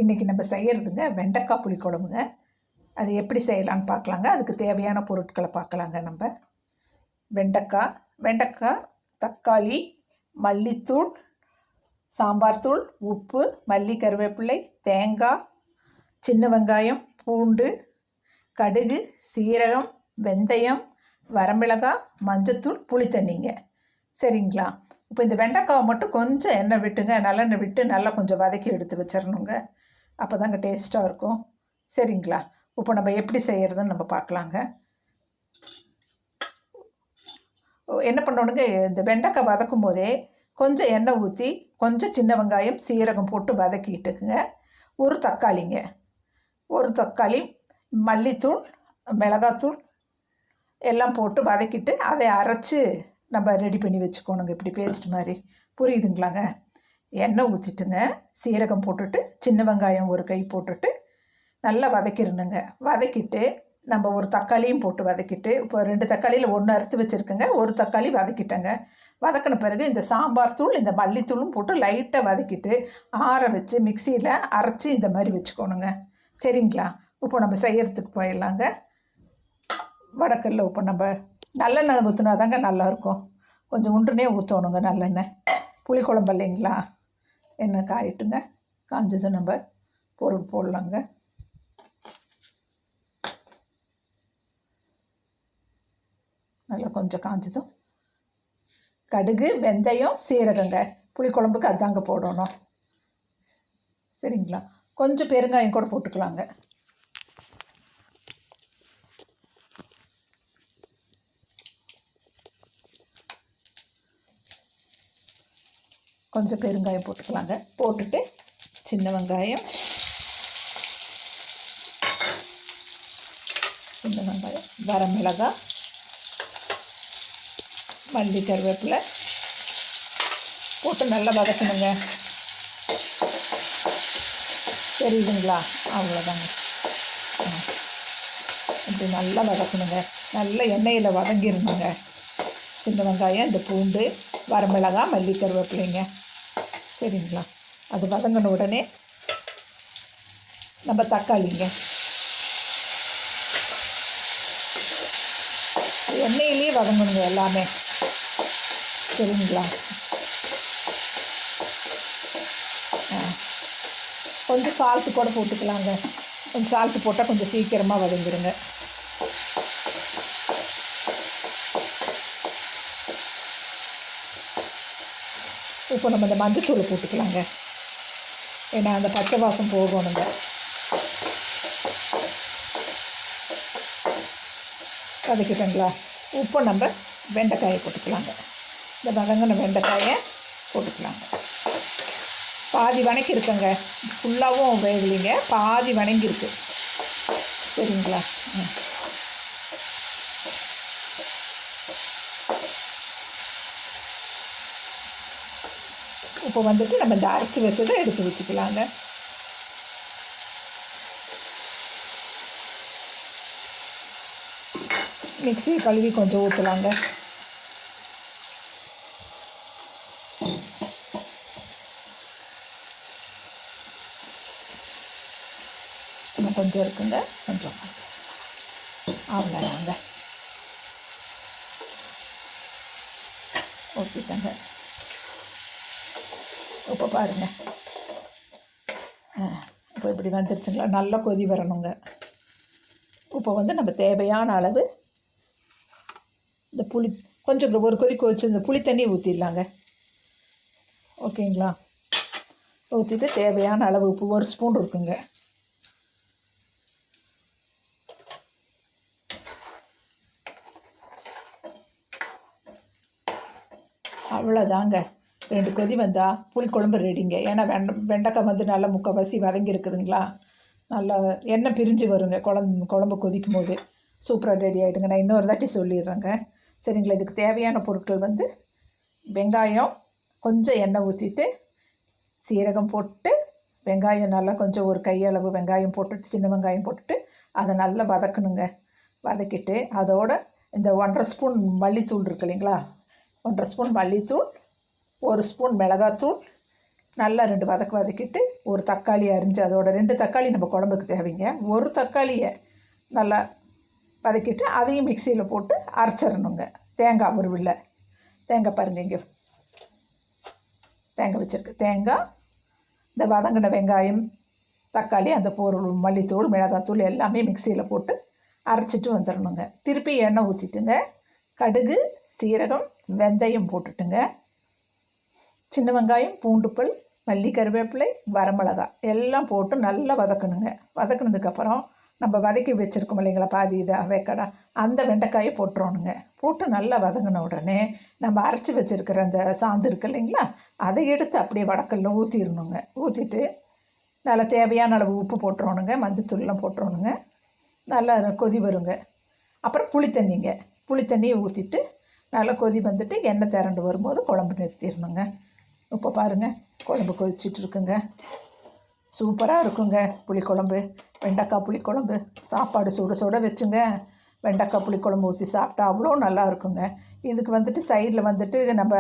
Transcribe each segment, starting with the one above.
இன்றைக்கி நம்ம செய்கிறதுங்க வெண்டைக்காய் புளிக்குழம்புங்க. அது எப்படி செய்யலான்னு பார்க்கலாங்க. அதுக்கு தேவையான பொருட்களை பார்க்கலாங்க. நம்ம வெண்டைக்காய், தக்காளி, மல்லித்தூள், சாம்பார் தூள், உப்பு, மல்லி, கருவேப்பிலை, தேங்காய், சின்ன வெங்காயம், பூண்டு, கடுகு, சீரகம், வெந்தயம், வரமிளகாய், மஞ்சத்தூள், புளி தண்ணிங்க. சரிங்களா? இப்போ இந்த வெண்டைக்காவை மட்டும் கொஞ்சம் எண்ணெய் விட்டுங்க, நல்லெண்ணெய் விட்டு நல்லா கொஞ்சம் வதக்கி எடுத்து வச்சிடணுங்க. அப்போ தாங்க டேஸ்ட்டாக இருக்கும். சரிங்களா? இப்போ நம்ம எப்படி செய்கிறதுன்னு நம்ம பார்க்கலாங்க. என்ன பண்ணணுங்க, இந்த வெண்டைக்காய் வதக்கும் போதே கொஞ்சம் எண்ணெய் ஊற்றி கொஞ்சம் சின்ன வெங்காயம், சீரகம் போட்டு வதக்கிட்டுங்க. ஒரு தக்காளி, மல்லித்தூள், மிளகாத்தூள் எல்லாம் போட்டு வதக்கிட்டு அதை அரைச்சி நம்ம ரெடி பண்ணி வச்சுக்கணுங்க. இப்படி பேஸ்ட் மாதிரி. புரியுதுங்களாங்க? எண்ணெய் ஊற்றிட்டுங்க, சீரகம் போட்டுட்டு சின்ன வெங்காயம் ஒரு கை போட்டுட்டு நல்லா வதக்கிடணுங்க. வதக்கிட்டு நம்ம ஒரு தக்காளியும் போட்டு வதக்கிட்டு, இப்போ 2 தக்காளியில் 1 அறுத்து வச்சுருக்கேங்க, ஒரு தக்காளி வதக்கிட்டேங்க. வதக்கின பிறகு இந்த சாம்பார் தூள், இந்த மல்லித்தூளும் போட்டு லைட்டாக வதக்கிட்டு ஆற வச்சு மிக்சியில் அரைச்சி இந்த மாதிரி வச்சுக்கணுங்க. சரிங்களா? இப்போ நம்ம செய்கிறதுக்கு போயிடலாங்க. வடக்கல்ல இப்போ நம்ம நல்லெண்ணெய் ஊற்றினா தாங்க நல்லாயிருக்கும். கொஞ்சம் உண்டுனே ஊற்றணுங்க நல்லெண்ணெய். புளிக்குழம்பு இல்லைங்களா? எண்ணெய் காயிட்டுங்க. காஞ்சதும் நம்ம பொருள் போடலாங்க. நல்லா கொஞ்சம் காஞ்சதும் கடுகு, வெந்தயம், சீரகங்க. புளிக்குழம்புக்கு அதாங்க போடணும். சரிங்களா? கொஞ்சம் பெருங்காயம் கூட போட்டுக்கலாங்க. கொஞ்சம் பெருங்காயம் போட்டுக்கலாங்க. போட்டுட்டு சின்ன வெங்காயம், வரமிளகாய், மல்லி, கருவேப்பிலை போட்டு நல்லா வதக்கணுங்க. தெரியுதுங்களா? அவ்வளோதாங்க. இப்படி நல்லா வதக்கணுங்க. நல்ல எண்ணெயில் வதங்கிடணுங்க. சின்ன வெங்காயம், இந்த பூண்டு, வரமிளகாய், மல்லி, கருவேப்பிலைங்க. சரிங்களா? அது வதங்கின உடனே நம்ம தக்காளிங்க. எண்ணெயிலேயே வதங்கணுங்க எல்லாமே. சரிங்களா? கொஞ்சம் சால்ட்டு கூட போட்டுக்கலாங்க. கொஞ்சம் சால்ட்டு போட்டால் கொஞ்சம் சீக்கிரமாக வதங்கிடுங்க. இப்போ நம்ம இந்த மஞ்சத்தூள் போட்டுக்கலாங்க. ஏன்னா அந்த பச்சை வாசம் போகணுங்க. வதக்கிட்டங்களா? உப்பு நம்ம வெண்டைக்காயை போட்டுக்கலாங்க. இந்த வதங்கின வெண்டைக்காயை போட்டுக்கலாங்க. பாதி வணக்கி இருக்குங்க, ஃபுல்லாகவும் வேகலைங்க, பாதி வணங்கியிருக்கு. சரிங்களா? இப்போ வந்துட்டு நம்ம இந்த அரைச்சி வச்சதை எடுத்து வச்சுக்கலாங்க. மிக்ஸி கழுவி கொஞ்சம் ஊற்றலாங்க. இன்னும் கொஞ்சம் இருக்குங்க, கொஞ்சம் அவ்வளோதாங்க. ஊற்றிட்டேங்க. இப்போ பாருங்கள், இப்போ இப்படி வந்துருச்சுங்களா? நல்லா கொதி வரணுங்க. இப்போ வந்து நம்ம தேவையான அளவு இந்த புளி கொஞ்சம் ஒரு கொதி கொதிச்சு இந்த புளி தண்ணி ஊற்றிடலாங்க. ஓகேங்களா? ஊற்றிட்டு தேவையான அளவு உப்பு 1 ஸ்பூன் இருக்குங்க. அவ்வளோதாங்க. 2 கொதி வந்தால் புளிக்குழம்பு ரெடிங்க. ஏன்னா வெண்டைக்காய் வந்து நல்லா முக்கால்வாசி வதங்கியிருக்குதுங்களா? நல்லா எண்ணெய் பிரிஞ்சு வருங்க. குழம்பு கொதிக்கும் போது சூப்பராக ரெடி ஆகிடுங்க. நான் இன்னொரு தாட்டி சொல்லிடுறேங்க. சரிங்களா? இதுக்கு தேவையான பொருட்கள் வந்து வெங்காயம், கொஞ்சம் எண்ணெய் ஊற்றிட்டு சீரகம் போட்டு வெங்காயம் நல்லா கொஞ்சம் ஒரு கையளவு வெங்காயம் போட்டுட்டு சின்ன வெங்காயம் போட்டுட்டு அதை நல்லா வதக்கணுங்க. வதக்கிட்டு அதோட இந்த 1.5 ஸ்பூன் மல்லித்தூள் இருக்குது இல்லைங்களா? 1.5 ஸ்பூன் மல்லித்தூள், 1 ஸ்பூன் மிளகாத்தூள் நல்லா 2 வதக்கிட்டு ஒரு தக்காளி அரிஞ்சு அதோட 2 தக்காளி நம்ம குழம்புக்கு தேவைங்க. ஒரு தக்காளியை நல்லா வதக்கிட்டு அதையும் மிக்சியில் போட்டு அரைச்சிடணுங்க. தேங்காய் உருவில்ல தேங்காய் பாருங்கள் இங்கே தேங்காய் வச்சுருக்கு. தேங்காய், இந்த வதங்கின வெங்காயம், தக்காளி, அந்த பொருள் மல்லித்தூள், மிளகாத்தூள் எல்லாமே மிக்சியில் போட்டு அரைச்சிட்டு வந்துடணுங்க. திருப்பி எண்ணெய் ஊற்றிட்டுங்க, கடுகு, சீரகம், வெந்தயம் போட்டுட்டுங்க, சின்ன வெங்காயம், பூண்டுப்பல், மல்லி, கருவேப்பிலை, வரமிளகாய் எல்லாம் போட்டு நல்லா வதக்கணுங்க. வதக்குனதுக்கப்புறம் நம்ம வதக்கி வச்சுருக்கோம் இல்லைங்களா பாதி இதாக வேக்கடா, அந்த வெண்டைக்காயை போட்டுறோணுங்க. போட்டு நல்லா வதங்கின உடனே நம்ம அரைச்சி வச்சுருக்கிற அந்த சாந்து இருக்குது இல்லைங்களா, அதை எடுத்து அப்படியே வடக்கல்ல ஊற்றிடணுங்க. ஊற்றிட்டு நல்லா தேவையான அளவு உப்பு போட்டுறோணுங்க, மஞ்சத்தூள்லாம் போட்டுறோணுங்க. நல்லா கொதி வருங்க. அப்புறம் புளி தண்ணியை ஊற்றிட்டு நல்லா கொதி வந்துட்டு எண்ணெய் திரண்டு வரும்போது குழம்பு நிறுத்திடணுங்க. இப்போ பாருங்கள் குழம்பு கொதிச்சிட்ருக்குங்க. சூப்பராக இருக்குங்க புளிக்குழம்பு, வெண்டைக்காய் புளிக்குழம்பு. சாப்பாடு சுட சுட வச்சுங்க வெண்டைக்காய் புளிக்குழம்பு ஊற்றி சாப்பிட்டா அவ்வளோ நல்லா இருக்குங்க. இதுக்கு வந்துட்டு சைடில் வந்துட்டு நம்ம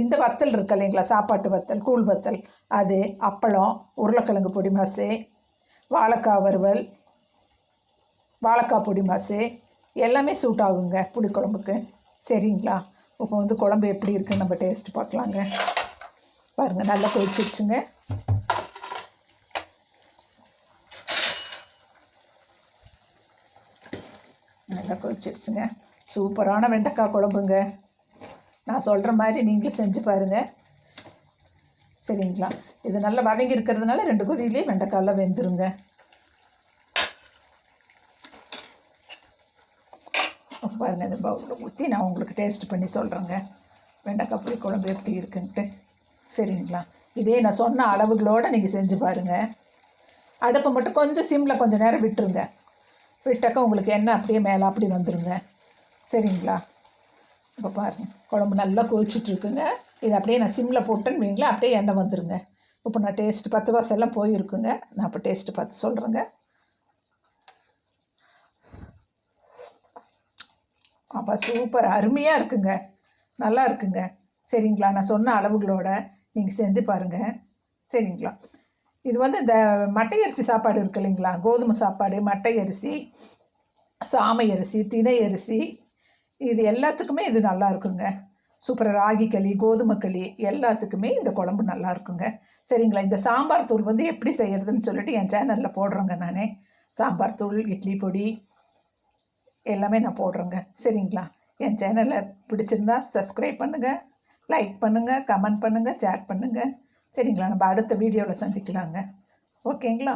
இந்த வத்தல் இருக்கு இல்லைங்களா, சாப்பாட்டு வத்தல், கூழ் வத்தல், அது, அப்பளம், உருளைக்கிழங்கு பொடி மாசு, வாழைக்காய் வறுவல், வாழைக்காய் பொடி மாசு எல்லாமே சூட் ஆகுங்க புளிக்குழம்புக்கு. சரிங்களா, இப்போ வந்து குழம்பு எப்படி இருக்குன்னு நம்ம டேஸ்ட் பார்க்கலாங்க. பாருங்கள் நல்லா கொதிச்சிருச்சுங்க. நல்லா கொதிச்சிருச்சுங்க. சூப்பரான வெண்டைக்காய் குழம்புங்க. நான் சொல்கிற மாதிரி நீங்களும் செஞ்சு பாருங்கள். சரிங்களா, இது நல்லா வதங்கி இருக்கிறதுனால 2 கொதியிலே வெண்டைக்காயெல்லாம் வெந்துருங்க. பாருங்கள், இந்த பவுலில் ஊற்றி நான் உங்களுக்கு டேஸ்ட் பண்ணி சொல்கிறேங்க வெண்டைக்காய் புளி குழம்பு எப்படி இருக்குன்ட்டு. சரிங்களா, இதே நான் சொன்ன அளவுகளோடு நீங்கள் செஞ்சு பாருங்கள். அடுப்பை மட்டும் கொஞ்சம் சிம்மில் கொஞ்சம் நேரம் விட்டுருங்க. விட்டாக்கா உங்களுக்கு எண்ணெய் அப்படியே மேலே அப்படி வந்துடுங்க. சரிங்களா, இப்போ பாருங்கள் குழம்பு நல்லா கொதிச்சிட்ருக்குங்க. இது அப்படியே நான் சிம்மில் போட்டேன்னு வைங்களேன், அப்படியே எண்ணெய் வந்துடுங்க. இப்போ நான் டேஸ்ட்டு 10 வாசெல்லாம் போயிருக்குங்க. நான் இப்போ டேஸ்ட்டு பார்த்து சொல்கிறேங்க. அப்போ சூப்பர் அருமையாக இருக்குங்க, நல்லா இருக்குங்க. சரிங்களா, நான் சொன்ன அளவுகளோட நீங்கள் செஞ்சு பாருங்கள். சரிங்களா, இது வந்து இந்த மட்டை அரிசி சாப்பாடு இருக்குது இல்லைங்களா, கோதுமை சாப்பாடு, மட்டை அரிசி, சாமை அரிசி, திணை அரிசி, இது எல்லாத்துக்குமே இது நல்லா இருக்குங்க. சூப்பராக ராகி களி, கோதுமை களி எல்லாத்துக்குமே இந்த குழம்பு நல்லா இருக்குங்க. சரிங்களா, இந்த சாம்பார் தூள் வந்து எப்படி செய்கிறதுன்னு சொல்லிட்டு என் சேனலில் போடுறேங்க. நான் சாம்பார் தூள், இட்லி பொடி எல்லாமே நான் போடுறேங்க. சரிங்களா, என் சேனலை பிடிச்சிருந்தா சப்ஸ்கிரைப் பண்ணுங்கள், லைக் பண்ணுங்கள், கமெண்ட் பண்ணுங்கள், ஷேர் பண்ணுங்கள். சரிங்களா, நம்ம அடுத்த வீடியோவில் சந்திக்கலாங்க. ஓகேங்களா.